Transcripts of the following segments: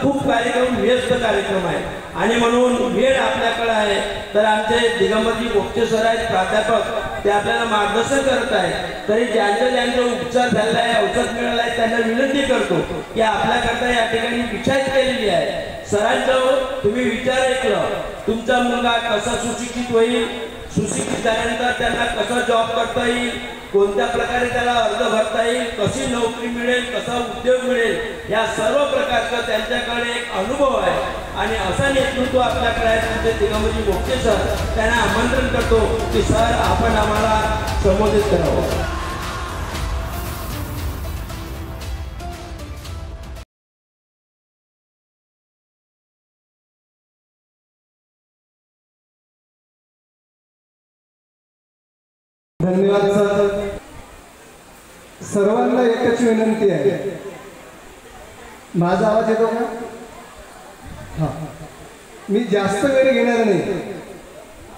खूप कार्यक्रम व्यस्त कार्यक्रम आहे आणि म्हणून वेळ आपल्याकडे आहे तर आमचे दिगंबरजी बोपचे सर आहेत प्राध्यापक ते आपल्याला मार्गदर्शन करत आहेत तरी ज्यांचा उपचार झालेला आहे औषध मिळालं आहे त्यांना विनंती करतो की आपल्याकरता या ठिकाणी विचार केलेली आहे सरांचं तुम्ही विचार ऐकलं तुमचा मुलगा कसा सुशिक्षित होईल सुशिक्षित झाल्यानंतर त्यांना कसा जॉब करता येईल कोणत्या प्रकारे त्याला अर्ज भरता येईल कशी नोकरी मिळेल कसा उद्योग मिळेल या सर्व प्रकारचा त्यांच्याकडे एक अनुभव आहे आणि असा नेतृत्व आपल्याकडे आहे तुमचे दिगंबरजी बोपचे सर त्यांना आमंत्रण करतो की सर आपण आम्हाला संबोधित करावं. धन्यवाद सर. सर्वांना एकच विनंती आहे माझा आवाज येतो का? हा मी जास्त वेळ घेणार नाही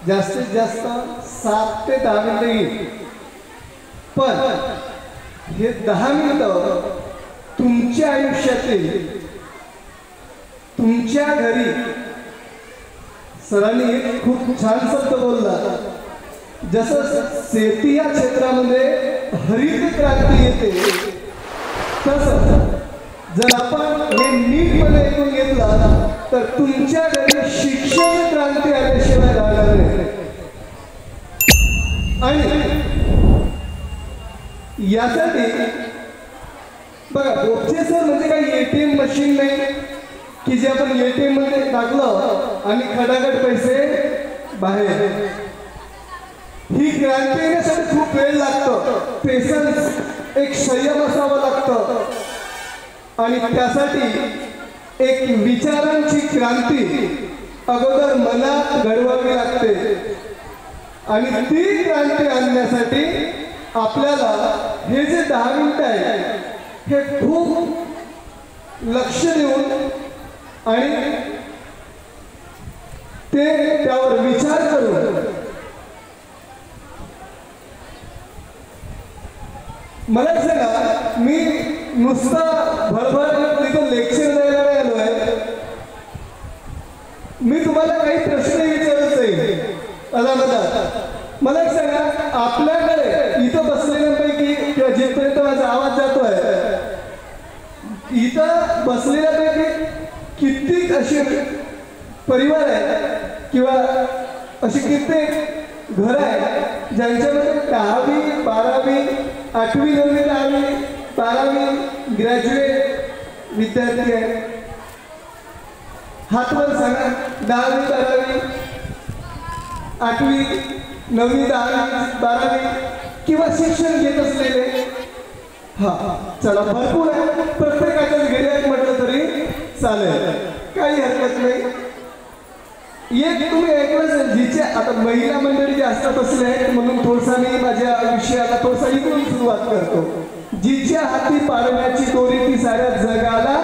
जास्तीत जास्त 7 ते 10 मिनिटं घेईन पण हे 10 मिनिटं तुमच्या आयुष्यातील तुमच्या घरी सरांनी एक खूप छान शब्द बोलला जसं शेती या क्षेत्रामध्ये हरित क्रांती येते तसं जर आपण हे नीटपणे ऐकून घेतलं तर तुमच्या घरी शिक्षण क्रांती आल्याशिवाय राहणार नाही आणि यासाठी बघा बोपचे सर म्हणजे काही एटीएम मशीन नाही की जे आपण एटीएम मध्ये टाकलं आणि खडाखट पैसे बाहेर ही क्रांती येण्यासाठी खूप वेळ लागतो पेशन्स एक संयम असावं लागतं आणि त्यासाठी एक विचारांची क्रांती अगोदर मनात घडवावी लागते आणि ती क्रांती आणण्यासाठी आपल्याला हे जे 10 मिनिटं आहे हे खूप लक्ष देऊन आणि ते त्यावर विचार करून मला सांगा मी नुसता भरभर तिथं लेक्चर द्यायला नाही आलो आहे मी तुम्हाला काही प्रश्न विचारत आहे मला एक सांगा आपल्याकडे इथं बसलेल्यांपैकी किंवा जिथपर्यंत माझा आवाज जातोय इथं बसलेल्यापैकी कित्येक असे परिवार आहेत किंवा अशी कित्येक घर आहे ज्यांच्यामध्ये 10वी 12वी 8वी 9वी 10वी 12वी ग्रॅज्युएट विद्यार्थी आहेत हातवर सांगा 10वी 12वी 8वी 9वी 10वी 12वी किंवा शिक्षण घेत असलेले हा चला भरपूर आहे प्रत्येकाच्याच घरी आहेत म्हटलं तरी चालेल काही हरकत नाही एक तुम्ही ऐकलं जिचे आता महिला मंडळी जे असतात असले आहेत म्हणून थोडसा मी माझ्या विषयाला थोडसा इकडून सुरुवात करतो जिच्या हाती पाळण्याची दोरी ती साऱ्या जगाला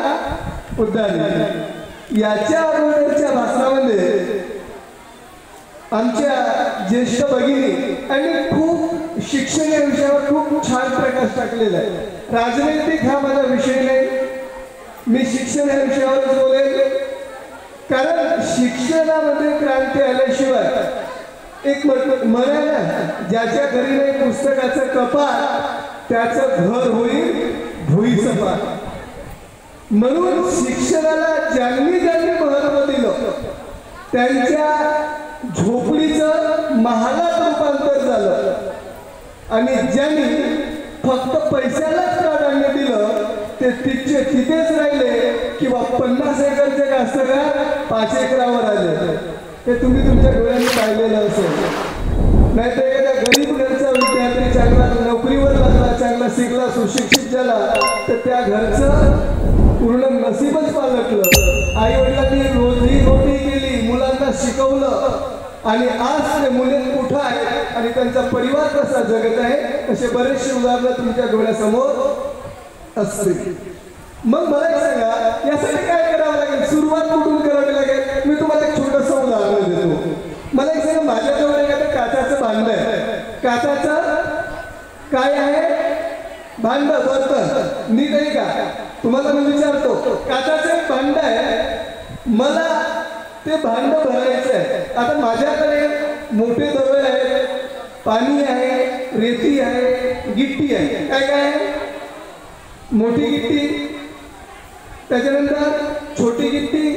उद्धारली याच्या अगोदरच्या भाषणामध्ये आमच्या ज्येष्ठ भगिनी आणि खूप शिक्षण या विषयावर खूप छान प्रकाश टाकलेला आहे राजनैतिक हा माझा विषय नाही मी शिक्षण या विषयावरच बोलेल कारण शिक्षणामध्ये क्रांती आल्याशिवाय एक म्हणायला ज्याच्या घरी नाही पुस्तकाचं कपाट त्याचं घर होईल भुईसपाट म्हणून शिक्षणाला ज्यांनी महत्व दिलं त्यांच्या झोपडीचं महालात रूपांतर झालं आणि ज्यांनी फक्त पैशालाच प्राधान्य दिलं ते तिथेच राहिले किंवा 50 एकरचे कास्तकार 5 एकरावर आले ते तुम्ही तुमच्या डोळ्यांनी पाहिलेलं असेल नाहीतर एखाद्या गरीब घरचा विद्यार्थी चांगला नोकरीवर लागला चांगला शिकला सुशिक्षित झाला तर त्या घरचं पूर्ण नशीबच पालटलं आई वडिलांनी रोजी रोटी केली मुलांना शिकवलं आणि आज ते मुले कुठं आहेत आणि त्यांचा परिवार कसा जगत आहे असे बरेचसे उदाहरणं तुमच्या डोळ्यासमोर असतील मग मला एक सांगा यासाठी काय करावं लागेल सुरुवात कुठून करावी लागेल मी तुम्हाला एक छोटंसं उदाहरण देतो मला एक सांगा माझ्याजवळ एखादं काचाचं भांडं आहे काचाचं काय आहे भांडं बर्तन नीट आहे का तुम्हाला मी विचारतो काचाचं एक भांडं आहे मला ते भांड भरायचं आहे. आता माझ्याकडे मोठे दगड आहेत, पाणी आहे, रेती आहे, गिट्टी आहे. काय काय आहे? मोठी गिट्टी, त्याच्यानंतर छोटी गिट्टी,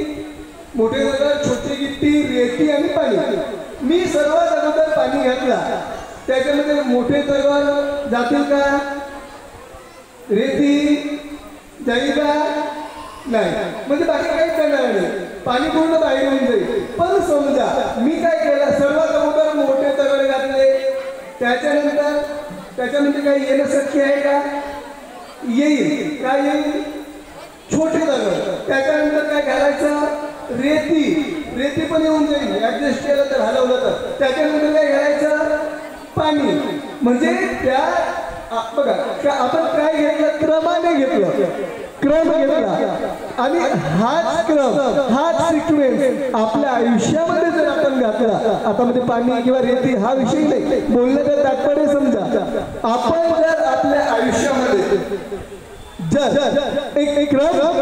मोठे दगड, छोटी गिट्टी, रेती आणि पाणी. मी सर्वात अगोदर पाणी घातला, त्याच्यामध्ये मोठे दगड जातील का? रेती जाईल का? नाही. म्हणजे बाकी काहीच करणार नाही, पाणी पूर्ण बाहेर होऊन जाईल. पण समजा मी काय केलं, सर्वात अगोदर मोठे दगड घातले, त्याच्यानंतर त्याच्यामध्ये काही येणं शक्य आहे का? येईल. काय येईल? छोटे दगड. त्याच्यानंतर काय घालायचं? रेती. रेती पण येऊन जाईल, ऍडजस्ट केलं तर, हलवलं तर. त्याच्यानंतर काय घालायचं? पाणी. म्हणजे त्या बघा आपण काय घेतलं, क्रमाने घेतलं, क्रम घेतला आणि हाच क्रम, हाच सिक्वेन्स आपल्या आयुष्यामध्ये जर आपण घातला. आता मध्ये पाणी किंवा रेती हा विषय नाही, बोलण्याचं तात्पर्य समजा आपण जर आपल्या आयुष्यामध्ये जर एक क्रम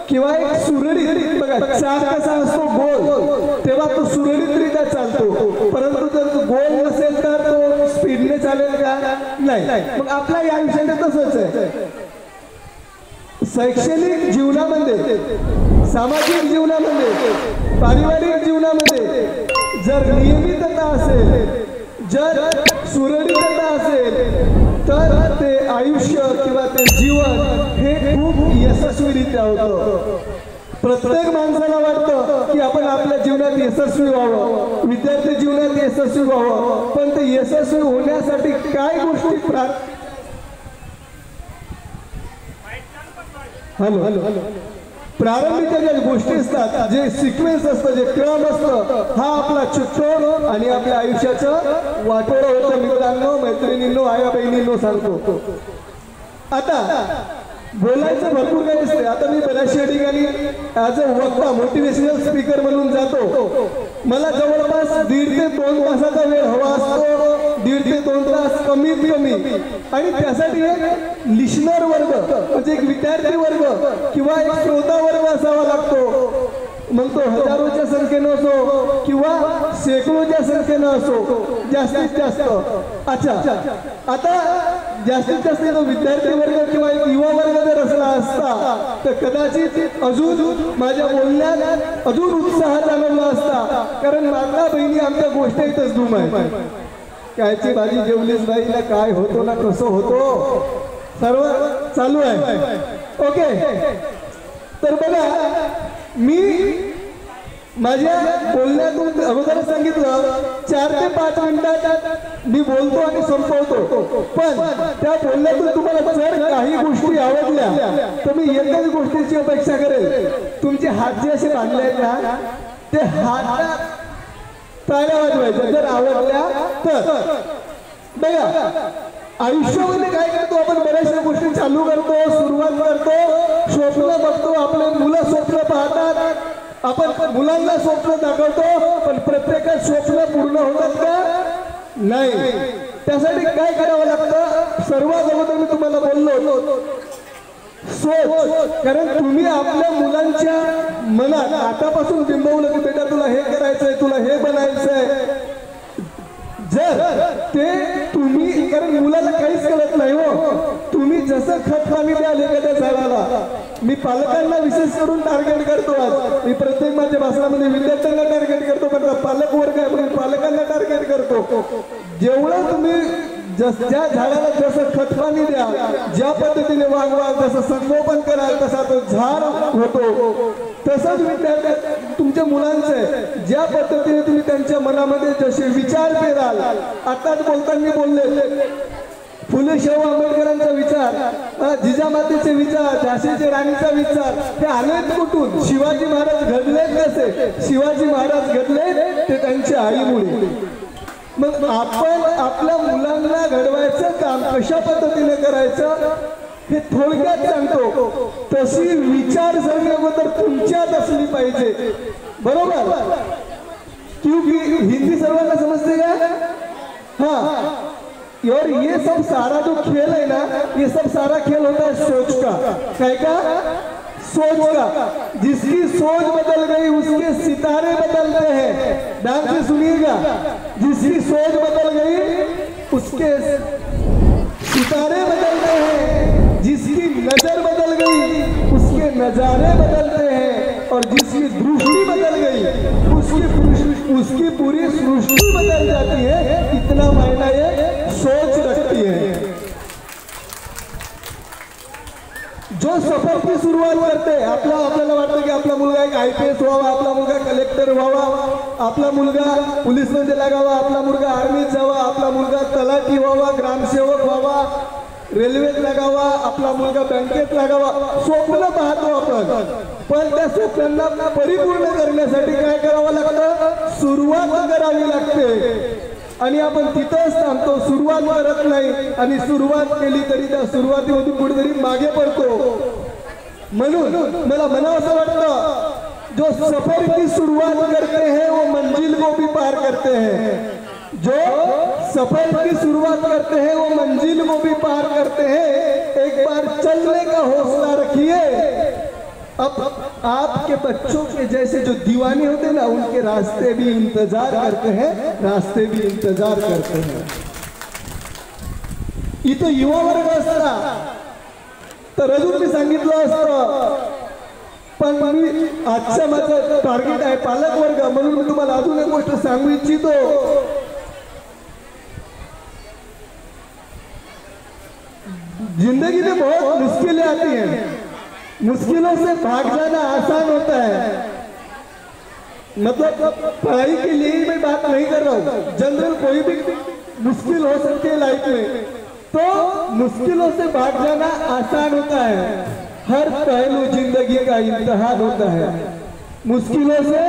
किंवा एक सुरळीत, बघा चाक कसा असतो गोल, तेव्हा तो सुरळीतरित्या चालतो. परंतु जर तो गोल नसेल तर तो स्पीडने चालेल का? नाही. मग आपल्या या आयुष्यात तसंच आहे. शैक्षणिक जीवनामध्ये, सामाजिक जीवनामध्ये, पारिवारिक जीवनामध्ये जर नियमितता असेल, जर सुरळीतता असेल, तर ते आयुष्य किंवा ते जीवन हे खूप यशस्वीरित्या होतं. प्रत्येक माणसाला वाटतं की आपण आपल्या जीवनात यशस्वी व्हावं, विद्यार्थी जीवनात यशस्वी व्हावं. पण ते यशस्वी होण्यासाठी काय गोष्टी प्रारंभीच्या ज्या गोष्टी असतात, जे सिक्वेन्स असतं, जे क्रम असतं, हा आपला चुकतो आणि आपल्या आयुष्याचं वाटोळं होतं. मित्रांनो, मैत्रिणींनो, आया बहिणींनो सांगतो. आता बोलायचं भरपूर काही असते. आता मी बऱ्याचशा ठिकाणी ॲज अ वक्ता, मोटिवेशनल स्पीकर म्हणून जातो. मला जवळपास 1.5 ते 2 तासाचा वेळ हवा असतो. 1.5 ते 2 तास कमीत कमी. आणि त्यासाठी एक लिस्नर वर्ग, म्हणजे एक विद्यार्थी वर्ग किंवा एक श्रोता वर्ग असावा लागतो. मग तो हजारोच्या संख्येनं असो किंवा शेकडोच्या संख्येनं असो, जास्तीत जास्त. अच्छा, आता जास्तीत जास्त तो विद्यार्थी वर्ग किंवा एक युवा वर्ग जर असला असता तर कदाचित अजून माझ्या बोलण्यात अजून उत्साह जाणवला असता. कारण माता बहिणी आमच्या गोष्टीतच धूम आहे. कायची भाजी जेवलीच बाईला, काय होतो ना कसं होतो, सर्व चालू आहे. ओके, तर बघा, मी माझ्या बोलण्यातून अगोदर सांगितलं 4 ते 5 मिनिटात मी बोलतो आणि संपवतो. पण त्या बोलण्यातून तुम्हाला जर काही गोष्टी आवडल्या तर मी एकच गोष्टीची अपेक्षा करेल, तुमचे हात जे असे बांधले आहेत ना, ते हातात टाळ्या वाजवायच्या जर आवडल्या तर. बघा, आयुष्यामध्ये काय करतो आपण, बऱ्याचशा गोष्टी चालू करतो, सुरुवात करतो, स्वप्न बघतो, आपले मुलं स्वप्न पाहतात, आपण मुलांना स्वप्न दाखवतो. पण प्रत्येकात स्वप्न पूर्ण होतात का? नाही. त्यासाठी काय करावं लागतं? सर्वात अगोदर मी तुम्हाला बोललो, सोच. कारण तुम्ही आपल्या मुलांच्या मनात आतापासून बिंबवलं की बेटा तुला हे करायचंय, तुला हे बनायचंय. जर ते तुम्ही, कारण मुलाला काहीच कळत नाही हो, तुम्ही जसं खत पाणी द्याल एखाद्या झाडाला. मी पालकांना विशेष करून टार्गेट करतो. आज मी प्रत्येक माझ्या भाषणामध्ये विद्यार्थ्यांना टार्गेट करतो, पण पालक वर्ग आहे म्हणून पालकांना टार्गेट करतो. जेवढं तुम्ही ज्या झाडाला जसं खत पाणी द्या, ज्या पद्धतीने वागवा, जसं संगोपन कराल, तसा तो झाड होतो. तसंच विद्यार्थी तुमच्या मुलांचे ज्या पद्धतीने तुम्ही त्यांच्या मनामध्ये जसे विचार पेराल. आताच बोलताना बोलले, फुले शाहू आंबेडकरांचा विचार, जिजामातेचे विचार, झाशीच्या राणीचा विचार, हे आलेत कुठून? शिवाजी महाराज घडलेत कसे? शिवाजी महाराज घडले ते त्यांच्या आईमुळे. मग आपण आपल्या मुलांना घडवायचं काम कशा पद्धतीने करायचं हे थोडक्यात सांगतो. तशी विचारसरणी अगोदर तुमच्यात असली पाहिजे, बरोबर? क्योंकि हिंदी सर्वांना समजते का? हाँ, और ये सब सारा जो खेल है ना, ये सब सारा खेल होता है सोच का. काय का? सोच का. जिसकी सोच बदल गई उसके सितारे बदलते हैं। ध्यान से सुनिएगा, जिसकी सोच बदल गई उसके सितारे बदलते हैं, जिसकी नजर बदल गई उसके नजारे बदलते हैं, और जिसकी दृष्टि बदल गई उसकी पूरी सृष्टि बदल जाती है। इतना मायना ये सोच रखती है। जो सफर की सुरुवात करते आपल्याला वाटतं की आपला मुलगा एक IPS व्हावा, आपला मुलगा कलेक्टर व्हावा, आपला मुलगा पोलीसमध्ये लागावा, आपला मुलगा आर्मीत जावा, आपला मुलगा तलाठी व्हावा, ग्रामसेवक व्हावा, रेल्वेत लागावा, आपला मुलगा बँकेत लागावा, स्वप्न पाहतो आपण। पण त्या स्वप्नांना परिपूर्ण करण्यासाठी काय करावं लागतं? सुरुवात करावी लागते। आणि आपण तिथंच थांबतो, सुरुवात करत नाही, आणि सुरुवात केली तरी त्या सुरुवातीमधून कुठेतरी मागे पडतो। म्हणून मला म्हणावंसं वाटतं, जो सफर की शुरुआत करते हैं वो मंजिल को भी पार करते हैं। जो सफर की शुरुआत करते हैं वो मंजिल को भी पार करते हैं। एक बार चलने का हौसला रखिए। अब आपके बच्चों के जैसे जो दीवाने होते हैं ना, उनके रास्ते भी इंतजार करते हैं, रास्ते भी इंतजार करते हैं। इथं युवा वर्ग असता तर अजून मी सांगितलं असतं, पण मी आजचं माझं टार्गेट आहे पालक वर्ग, म्हणून मी तुम्हाला अजून एक गोष्ट सांगू इच्छितो। जिंदगी में बहुत मुश्किलें आती हैं, मुश्किलों से भाग जाना आसान होता है। मतलब पढ़ाई के लिए मैं बात नहीं कर रहा हूँ, जनरल कोई भी मुश्किल हो सकती है लाइफ में, तो मुश्किलों से भाग जाना आसान होता है। हर पहलू जिंदगी का इम्तिहान होता है। मुश्किलों से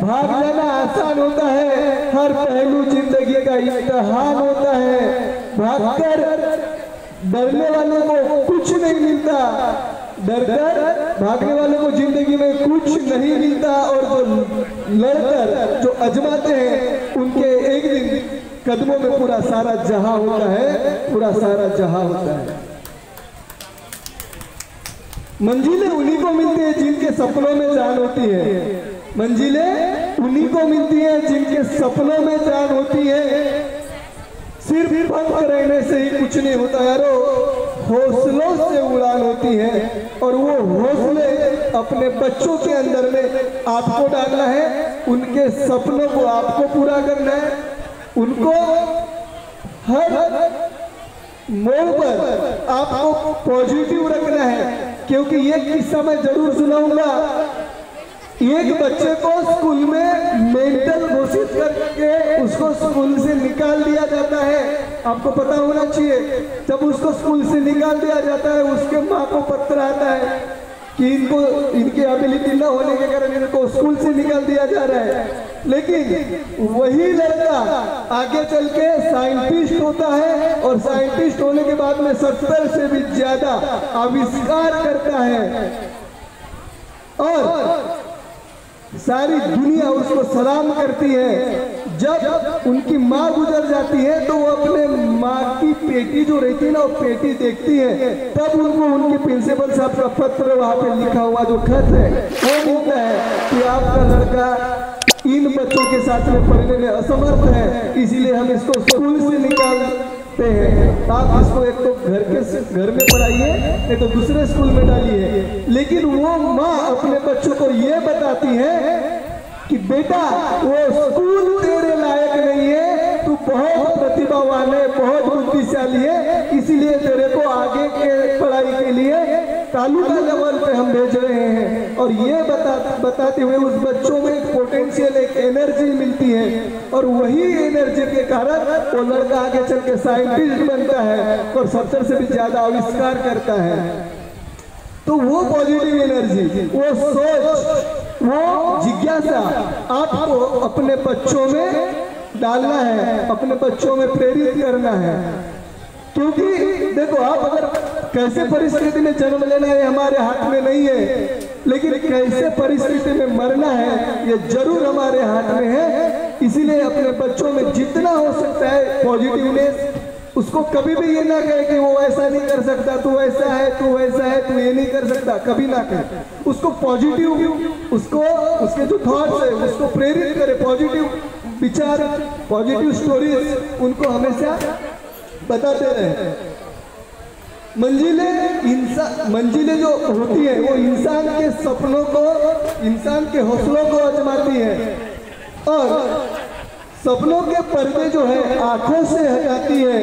भाग जाना आसान होता है, हर पहलू जिंदगी का इम्तिहान होता है। भागकर डरने वालों को कुछ नहीं मिलता, डरकर भागने वालों को जिंदगी में कुछ नहीं मिलता, और जो लड़कर जो अजमाते हैं उनके एक दिन कदमों में पूरा सारा जहां होता है, पूरा सारा जहां होता है। मंजिलें उन्हीं को मिलती है जिनके सपनों में जान होती है। मंजिलें उन्हीं को मिलती है जिनके सपनों में जान होती है। सिर्फ पंख रहने से ही कुछ नहीं होता यारो, हौसलों से उड़ान होती है, और वो हौसले अपने बच्चों के अंदर में आपको डालना है। उनके सपनों को आपको पूरा करना है, उनको हर मोड़ पर आपको पॉजिटिव रखना है। क्योंकि ये किस्सा मैं जरूर सुनाऊंगा। एक बच्चे को स्कूल में मेंटल घोषित करके उसको स्कूल से निकाल दिया जाता है। आपको पता होना चाहिए, जब उसको स्कूल से निकाल दिया जाता है उसके माँ को पत्र आता है कि इनकी एबिलिटी न होने के कारण इनको स्कूल से निकाल दिया जा रहा है। लेकिन वही लड़का आगे चल के साइंटिस्ट होता है, और साइंटिस्ट होने के बाद में 70 से भी ज्यादा आविष्कार करता है, और सारी दुनिया उसको सलाम करती है। जब उनकी माँ गुजर जाती है तो वो अपने माँ की पेटी जो रहती है ना, वो पेटी देखती है, तब उनको उनके प्रिंसिपल साहब का पत्र वहाँ पे लिखा हुआ जो खत है वो मिलता है कि आपका लड़का इन बच्चों के साथ में पढ़ने में असमर्थ है, इसीलिए हम इसको स्कूल से निकालते हैं। आप इसको एक तो घर में पढ़ाइए, नहीं तो दूसरे स्कूल में डालिए। लेकिन वो माँ अपने बच्चों को ये बताती है कि बेटा वो स्कूल तेरे लायक नहीं है, तू बहुत प्रतिभावान है, बहुत बुद्धिशाली है, इसीलिए तेरे को आगे के पढ़ाई के लिए तालुका लेवल पे हम भेज रहे हैं। और ये बताते हुए उस बच्चों में एक पोटेंशियल, एक एनर्जी मिलती है, और वही एनर्जी के कारण वो लड़का आगे चल के साइंटिस्ट बनता है और 70 से भी ज्यादा आविष्कार करता है। तो वो पॉजिटिव एनर्जी, वो सोच, वो जिज्ञासा आपको अपने बच्चों में डालना है, अपने बच्चों में प्रेरित करना है। क्योंकि देखो, आप अगर कैसे परिस्थिति में जन्म लेना है हमारे हाथ में नहीं है, लेकिन कैसे परिस्थिति में मरना है ये जरूर हमारे हाथ में है। इसीलिए अपने बच्चों में जितना हो सकता है पॉजिटिवनेस, उसको कभी भी ये ना कहे कि वो ऐसा नहीं कर सकता, तू ऐसा है, तू वैसा है, तू ये नहीं कर सकता, कभी ना कहे। उसको पॉजिटिव, उसको उसके जो थॉट्स है उसको प्रेरित करे, पॉजिटिव विचार, पॉजिटिव स्टोरीज उनको हमेशा बताते रहे। मंजिलें जो होती है वो इंसान के सपनों को, इंसान के हौसलों को आजमाती है, और सपनों के पर्दे जो है आंखों से हटाती है।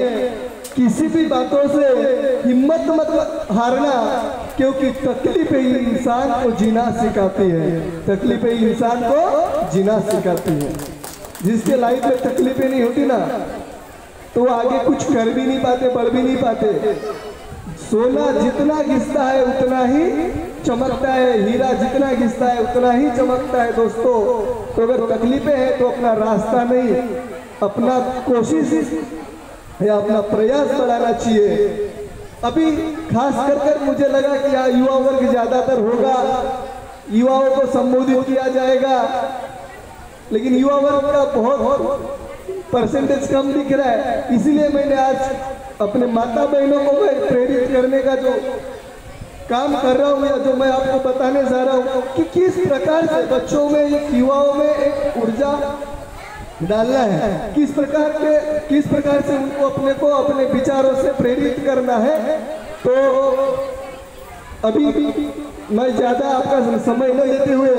किसी भी बातों से हिम्मत मत हारना, क्योंकि तकलीफें ही इंसान को जीना सिखाती है, तकलीफें ही इंसान को जीना सिखाती है। जिसके लाइफ में तकलीफें नहीं होती ना, तो वो आगे कुछ कर भी नहीं पाते, बढ़ भी नहीं पाते। सोना जितना घिसता है उतना ही चमकता है, हीरा जितना घिसता है उतना ही चमकता है दोस्तों। तो अगर तकलीफें हैं तो अपना रास्ता नहीं, अपना कोशिश या अपना प्रयास बढ़ाना चाहिए। अभी खास कर मुझे लगा कि यहाँ युवा वर्ग ज्यादातर होगा, युवाओं को संबोधित किया जाएगा, लेकिन युवा वर्ग का बहुत परसेंटेज कम दिख रहा है। इसीलिए मैंने आज अपने माता बहनों को मैं प्रेरित करने का जो काम कर रहा हूँ, या जो मैं आपको बताने जा रहा हूँ कि किस प्रकार से बच्चों में, युवाओं में एक ऊर्जा डालना है, किस प्रकार से उनको अपने विचारों से प्रेरित करना है। तो अभी मैं ज्यादा आपका समय न लेते हुए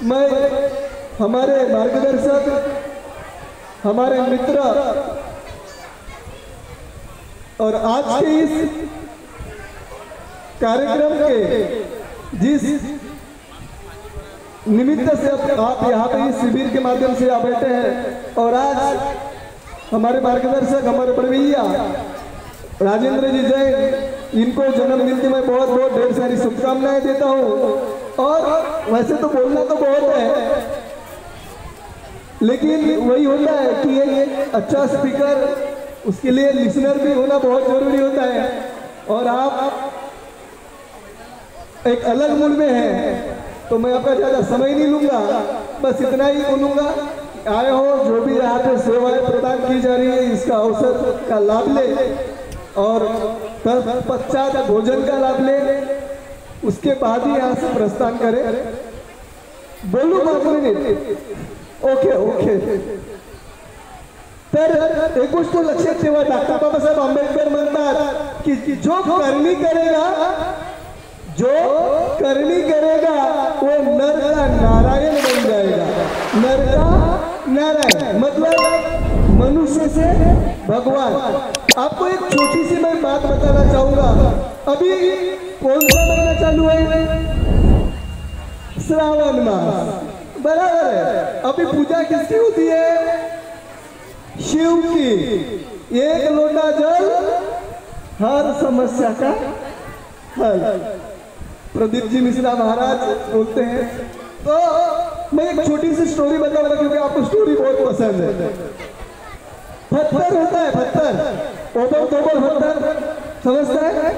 मैं हमारे मार्गदर्शक, हमारे मित्र और आज के इस कार्यक्रम के जिस निमित्त से आप यहाँ पे इस शिविर के माध्यम से आप बैठे हैं, और आज हमारे मार्गदर्शक, हमारे बड़े भैया राजेंद्र जी जैन, इनको जन्मदिन की मैं बहुत बहुत ढेर सारी शुभकामनाएं देता हूँ। और वैसे तो बोलना तो बहुत है, लेकिन वही होता है कि एक अच्छा स्पीकर, उसके लिए लिसनर भी होना बहुत जरूरी होता है। और आप एक अलग मूड में हैं, तो मैं आपका ज्यादा समय नहीं लूंगा, बस इतना ही बोलूंगा। आए हो, जो भी यहाँ पे सेवाएं प्रदान की जा रही है, इसका अवसर का लाभ ले, और तत्पश्चात भोजन का लाभ ले, उसके बाद ही यहाँ से प्रस्थान करें। बोलू ओके ओके। तर एक गोष्ट लक्षात ठेवा, डॉक्टर बाबासाहेब आंबेडकर म्हणतात की जो करनी करेगा वो नर का नारायण बन जाएगा। नर का नारायण मतलब मनुष्य से भगवान। आपको एक छोटी सी मैं बात बताना चाहूंगा। अभी कौन सा महीना चालू है? श्रावण मास, बराबर है। अभी पूजा किसकी होती है? शिव की। एक लोटा जल हर समस्या का हल, प्रदीप जी मिश्रा महाराज बोलते हैं। तो मैं एक छोटी सी स्टोरी बताऊंगा, क्योंकि आपको स्टोरी बहुत पसंद है। पत्थर होता है, पत्थर, ओबड़ दोबड़ पत्थर, समझता है?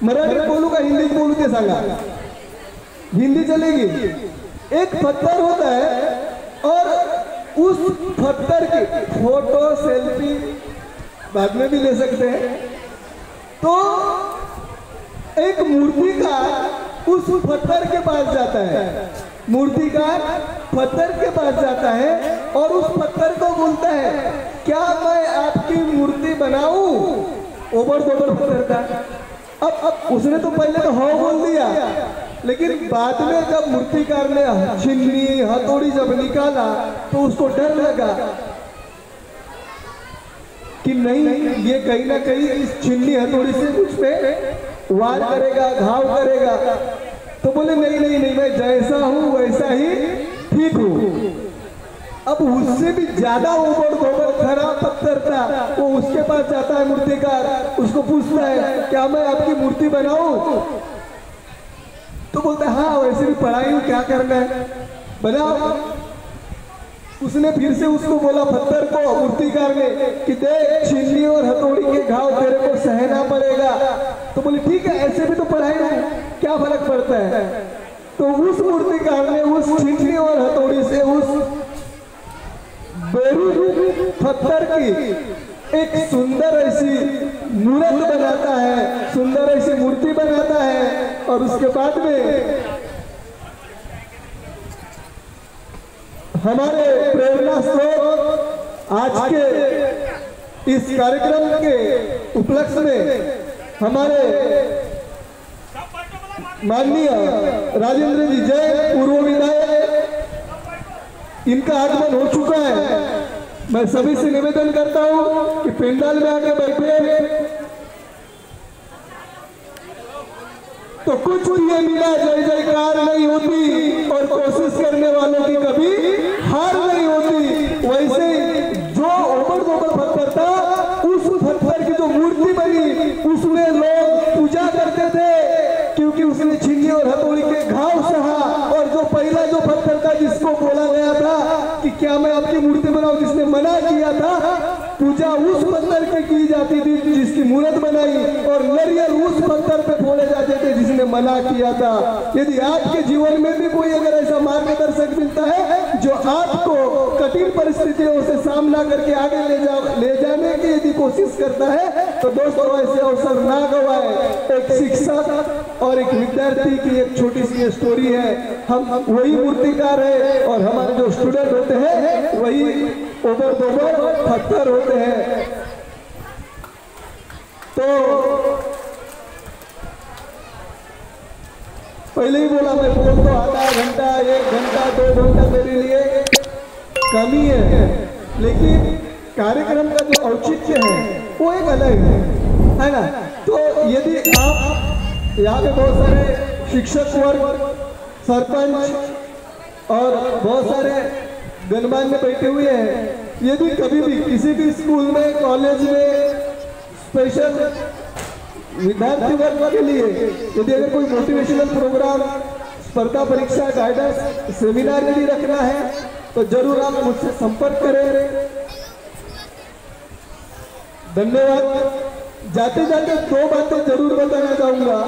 मराठी बोलू का हिंदी बोलू ते सांगा? हिंदी चलेगी। एक पत्थर होता है, और उस पत्थर की फोटो, सेल्फी बाद में भी ले सकते हैं। तो एक मूर्तिकार उस पत्थर के पास जाता है, मूर्तिकार पत्थर के पास जाता है और उस पत्थर को बोलता है, क्या मैं आपकी मूर्ति बनाऊं? ओबड़ दोबड़ पत्थर का। अब उसने तो पहले तो हाँ बोल दिया, लेकिन बाद में जब मूर्तिकार ने छिन्नी, हथौड़ी जब निकाला तो उसको डर लगा कि नहीं, ये कहीं ना कहीं इस छिन्नी हथौड़ी से मुझ पे वार करेगा, घाव करेगा। तो बोले नहीं नहीं नहीं, मैं जैसा हूं वैसा ही ठीक हूं। अब उससे भी ज्यादा ओबड़ दोबड़ खराब पत्थर था। वो उसके पास जाता है मूर्तिकार, उसको पूछता है, क्या मैं आपकी मूर्ति बनाऊं? तो बोलता है, हाँ वैसे भी पढ़ाई हूं, क्या करना है, बनाओ। उसने फिर से उसको बोला, पत्थर को, मूर्तिकार ने, कि देख छिन्नी और हथौड़ी के घाव तेरे को सहना पड़ेगा। तो बोले ठीक है, ऐसे भी तो पढ़ाई हूं, क्या फर्क पड़ता है। तो उस मूर्तिकार ने उस छिन्नी और हथौड़ी से उस बेरू पत्थर की एक सुंदर ऐसी मूर्त बनाता है, सुंदर ऐसी मूर्ति बनाता है और उसके बाद में हमारे प्रेरणा स्रोत आज के इस कार्यक्रम के उपलक्ष्य में हमारे माननीय राजेंद्र जी जैन पूर्व विधायक, इनका आगमन हो चुका है। मैं सभी से निवेदन करता हूं कि पंडाल में आके बैठे तो कुछ भी मिला जय जयकार नहीं होती और कोशिश करने वालों की कभी हार नहीं होती। वैसे जो ओबड़ दोबड़ पत्थर था, उस पत्थर की जो मूर्ति बनी उसमें लोग पूजा करते थे क्योंकि उसने छीनी और हथौड़ी के घाव सहा। और जो पहला जो पत्थर था जिसको बोला गया था कि क्या मैं आपकी मूर्ति बनाऊं, जिसने मना किया था, पूजा उस पत्थर पे की जाती थी जिसकी मूर्त बनाई और नारियल उस पत्थर पे फोड़े जाते थे जिसने मना किया था। यदि आपके जीवन में भी कोई अगर ऐसा मार्गदर्शक मिलता है जो आपको कठिन परिस्थितियों से सामना करके आगे ले जाने की यदि कोशिश करता है तो दोस्तों ऐसे अवसर ना गवाए। एक शिक्षक और एक विद्यार्थी की एक छोटी सी स्टोरी है। हम वही मूर्तिकार है और हमारे जो स्टूडेंट होते हैं वही ओबर दोबर पत्थर होते हैं। तो पहले ही बोला, मैं बोल तो आधा घंटा, 1 घंटा, 2 घंटा मेरे लिए कमी है, लेकिन कार्यक्रम का जो औचित्य है वो एक अलग है ना। तो यदि आप यहाँ पे बहुत सारे शिक्षक वर्ग, सरपंच और बहुत सारे गणमान्य बैठे हुए हैं, यदि कभी भी किसी भी स्कूल में, कॉलेज में स्पेशल विद्यार्थी वर्ग के लिए यदि अगर कोई मोटिवेशनल प्रोग्राम, स्पर्धा परीक्षा गाइडेंस सेमिनार यदि रखना है तो जरूर आप मुझसे संपर्क करें। धन्यवाद। जाते जाते 2 बातें जरूर बताना चाहूंगा।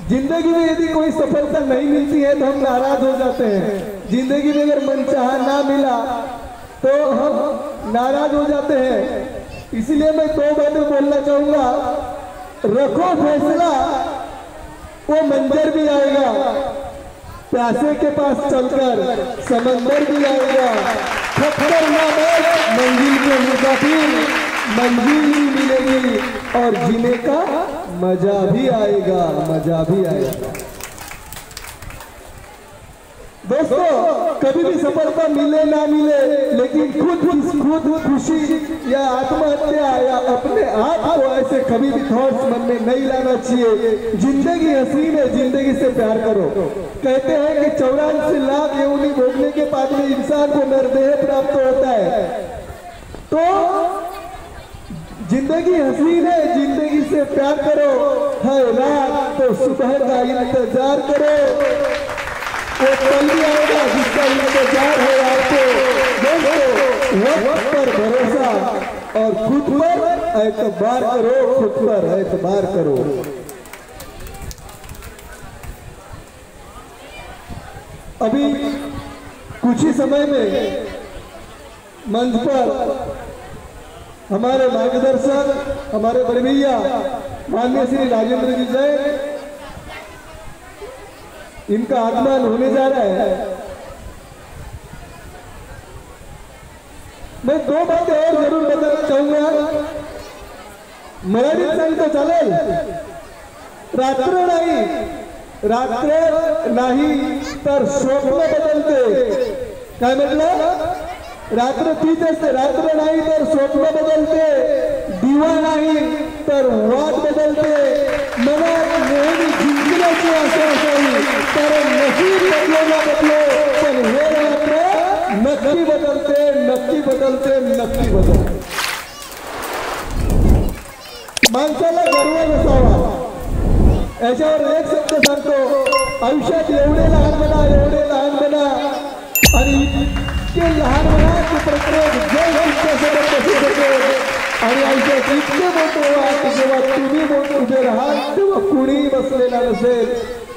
जिंदगी में यदि कोई सफलता नहीं मिलती है तो हम नाराज हो जाते हैं। जिंदगी में अगर मनचाहा ना मिला तो हम नाराज हो जाते हैं। इसलिए मैं 2 बातें बोलना चाहूंगा। रखो फैसला, वो मंजर भी आएगा, प्यासे के पास चलकर समंदर भी आएगा। खतर ना बैठ, मंजिल के मुसाफिर, मंजिल भी मिलेगी और जीने का मजा भी आएगा, मजा भी आएगा। दोस्तों, कभी भी सफलता मिले ना मिले, लेकिन खुद खुशी या आत्महत्या या अपने आप को ऐसे कभी भी थॉट्स मन में नहीं लाना चाहिए। जिंदगी हसीन है, जिंदगी से प्यार करो। कहते हैं कि 84 लाख योनि भोगने के बाद में इंसान को नरदेह प्राप्त होता है। तो जिंदगी हसीन है, जिंदगी से प्यार करो। है रात तो सुबह का इंतजार करो, वो कल भी आएगा जिसका इंतजार है आपको। दोस्तों, वक्त पर भरोसा और खुद पर एतबार करो, खुद पर एतबार करो। अभी कुछ ही समय में मंच पर हमारे मार्गदर्शक, हमारे बड़े भैया माननीय श्री राजेंद्र जी जैन, इनका आगमन होने जा रहा है। मैं 2 बातें और जरूर बताना चाहूंगा। मराठीत सांगतो चालेल? रात्र नाही तर स्वप्न बदलते। काय म्हटलं? रात्र तीच असते, रात्र नाही तर स्वप्न बदलते, दिवा नाही तर वाट बदलते। मनात नेहमी जिंकण्याची आशा असावी, कारण नशीब बदलो ना बदलो पण वेळ मात्र नक्की बदलते, नक्की बदलते, नक्की बदलते। माणसाला गर्व नसावा, याच्यावर एक शब्द सांगतो, आयुष्यात एवढे लहान बना आणि इतके लहान बना की प्रत्येक जग तुमच्यासोबत बसू शकेल। आणि आयुष्यात इतके मोठे व्हा की जेव्हा तुम्ही उभे राहाल तेव्हा कुणीही बसलेला नसेल,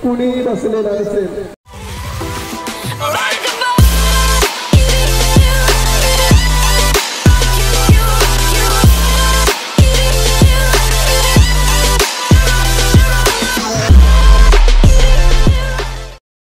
कुणीही बसलेला नसेल।